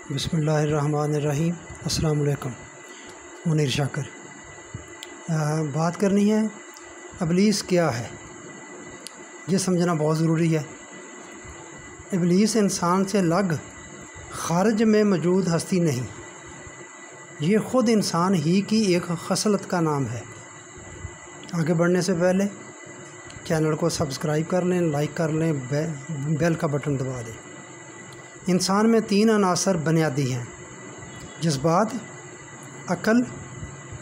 बिस्मिल्लाहिर्रहमानिर्रहीम। अस्सलाम वालेकुम। मुनीर शाकर। बात करनी है इब्लीस क्या है, ये समझना बहुत ज़रूरी है। इब्लीस इंसान से अलग खारिज में मौजूद हस्ती नहीं, ये ख़ुद इंसान ही की एक खसलत का नाम है। आगे बढ़ने से पहले चैनल को सब्सक्राइब कर लें, लाइक कर लें, बेल का बटन दबा दें। इंसान में 3 अनासर बुनियादी हैं: जज्बात, अक्ल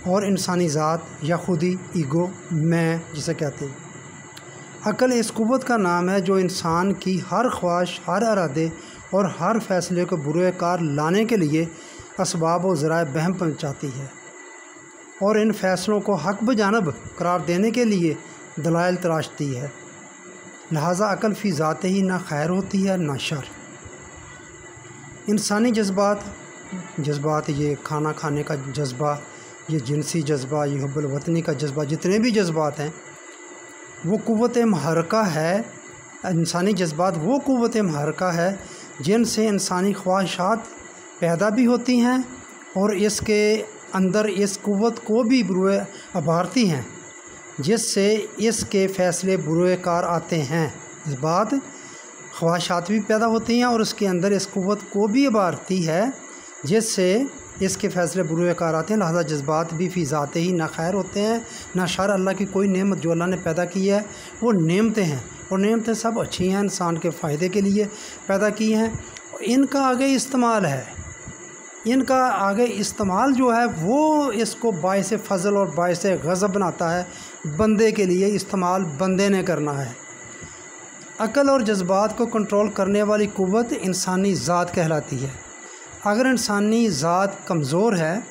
और इंसानी ज़ात या खुदी, ईगो, मैं जिसे कहते हैं। अक्ल इस क़ुव्वत का नाम है जो इंसान की हर ख्वाहिश, हर इरादे और हर फ़ैसले को बुरे कार लाने के लिए असबाब व ज़राए बहम पहुँचाती है और इन फ़ैसलों को हक़ बजानब करार देने के लिए दलाइल तराशती है। लिहाजा अक्ल फ़ी ज़ात ही ना खैर होती है ना शर। इंसानी जज्बात ये खाना खाने का जज्बा, ये जिनसी जज्बा, ये हुब्बुल वतनी का जज्बा, जितने भी जज्बात हैं वो क़ुव्वत महरका है। इंसानी जज्बात वो क़ुव्वत महरका है जिनसे इंसानी ख्वाहिशात पैदा भी होती हैं और इसके अंदर इस क़ुव्वत को भी बुरे उभारती हैं, जिससे इसके फ़ैसले बुरे कार आते हैं। जज्बात ख्वाहिशात भी पैदा होती हैं और उसके अंदर इस क़ुव्वत को भी उभारती है, जिससे इसके फ़ैसले बुरे कार आते हैं। लिहाजा जज्बात भी फ़ी ज़ाते ही ना खैर होते हैं ना शर। अल्लाह की कोई नेमत जो अल्लाह ने पैदा की है वो नेमतें हैं और नेमतें सब अच्छी हैं, इंसान के फ़ायदे के लिए पैदा की हैं। इनका आगे इस्तेमाल है, इनका आगे इस्तेमाल जो है वो इसको बाइस फ़ज़ल और बाइस गज़ब बनाता है। बंदे के लिए इस्तेमाल बंदे ने करना है। अक्ल और जज्बात को कंट्रोल करने वाली क़ुव्वत इंसानी ज़ात कहलाती है। अगर इंसानी ज़ात कमज़ोर है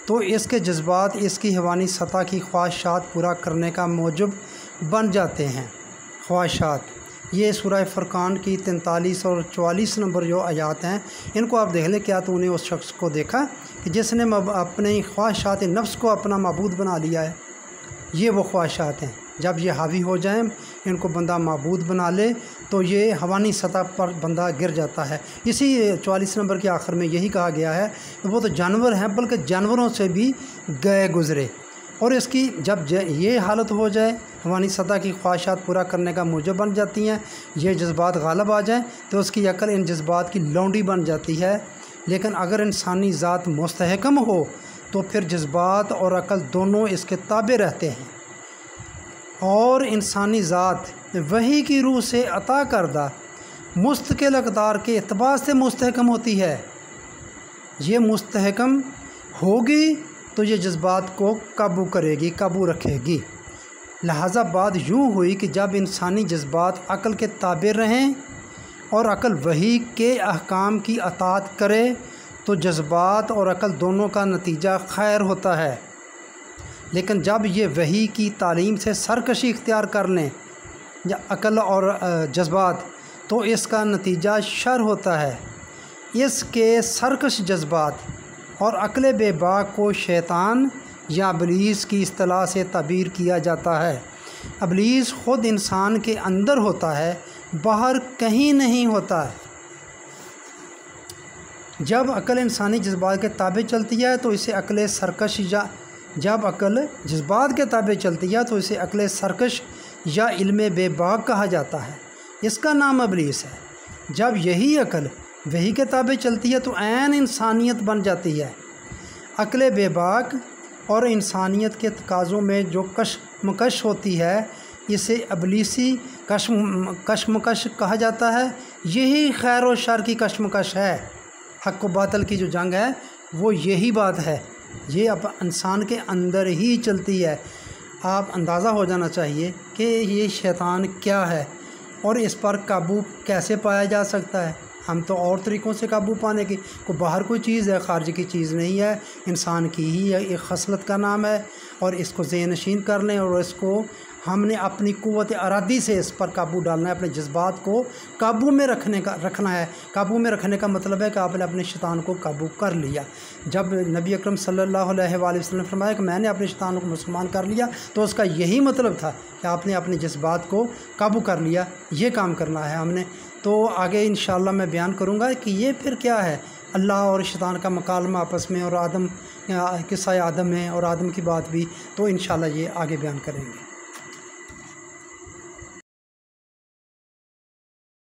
तो इसके जज्बात इसकी हैवानी सतह की ख्वाहिशात पूरा करने का मूजब बन जाते हैं। ख्वाहिशात ये सूरह फ़ुरक़ान की 43 और 44 नंबर जो आयात हैं, इनको आप देख लें। क्या तूने उस शख्स को देखा कि जिसने अपने ख्वाहिशात नफ्स को अपना माबूद बना लिया है। ये वो ख्वाहिशात हैं, जब ये हावी हो जाएं, इनको बंदा माबूद बना ले तो ये हवानी सतह पर बंदा गिर जाता है। इसी 44 नंबर के आखिर में यही कहा गया है कि वो तो जानवर हैं, बल्कि जानवरों से भी गए गुज़रे। और इसकी जब ये हालत हो जाए, हवानी सतह की ख्वाहिशात पूरा करने का मूजब बन जाती हैं, ये जज्बात गालिब आ जाएँ तो उसकी अक्ल इन जज्बात की लौंडी बन जाती है। लेकिन अगर इंसानी ज़ात मुस्तहकम हो तो फिर जज्बात और अक्ल दोनों इसके ताबे रहते हैं और इंसानी ज़ात वही की रूह से अता करदा मुस्तकिल अक़दार के एतबार से मुस्तहकम होती है। ये मुस्तहकम होगी तो ये जज्बात को काबू करेगी, काबू रखेगी। लिहाजा बात यूँ हुई कि जब इंसानी जज्बात अक्ल के ताबे रहें और अक्ल वही के अहकाम की अताअत करे तो जज्बात और अक्ल दोनों का नतीजा खैर होता है। लेकिन जब ये वही की तालीम से सरकशी इख्तियार कर लें या अक्ल और जज्बात, तो इसका नतीजा शर होता है। इसके सरकश जज्बात और अक्ल बेबाक को शैतान या इब्लीस की इस्तिलाह से ताबीर किया जाता है। इब्लीस ख़ुद इंसान के अंदर होता है, बाहर कहीं नहीं होता है। जब अक्ल इंसानी जज्बात के ताबे चलती है तो इसे अक्ल सरकश या जब अक्ल जज्बात के ताबे चलती है तो इसे अक्ल सरकश या इल्म बेबाक कहा जाता है। इसका नाम इब्लीस है। जब यही अक्ल वही के ताबे चलती है तो ऐन इंसानियत बन जाती है। अक्ल बेबाक और इंसानियत के तकाज़ों में जो कशमकश होती है, इसे इब्लीसी कशमकश कहा जाता है। यही खैर और शर की कशमकश है। हक़ व बातिल की जो जंग है वो यही बात है। ये अब इंसान के अंदर ही चलती है। आप अंदाज़ा हो जाना चाहिए कि ये शैतान क्या है और इस पर काबू कैसे पाया जा सकता है। हम तो और तरीक़ों से काबू पाने की, कोई बाहर कोई चीज़ है, ख़ारिज की चीज़ नहीं है, इंसान की ही एक खसलत का नाम है। और इसको ज़हनशीन कर लें और इसको हमने अपनी क़ुव्वत इरादी से इस पर काबू डालना है। अपने जज्बात को काबू में रखना है। काबू में रखने का मतलब है कि आपने अपने शैतान को काबू कर लिया। जब नबी अकरम सल्लल्लाहु अलैहि वसल्लम ने फरमाया कि मैंने अपने शैतान को मुसलमान कर लिया, तो उसका यही मतलब था कि आपने अपने जज्बात को काबू कर लिया। ये काम करना है हमने। तो आगे इंशाअल्लाह मैं बयान करूँगा कि ये फिर क्या है। اللہ اور شیطان کا مکالمہ آپس میں، اور قصہ آدم ہے اور آدم کی بات بھی، تو انشاءاللہ یہ آگے بیان کریں گے۔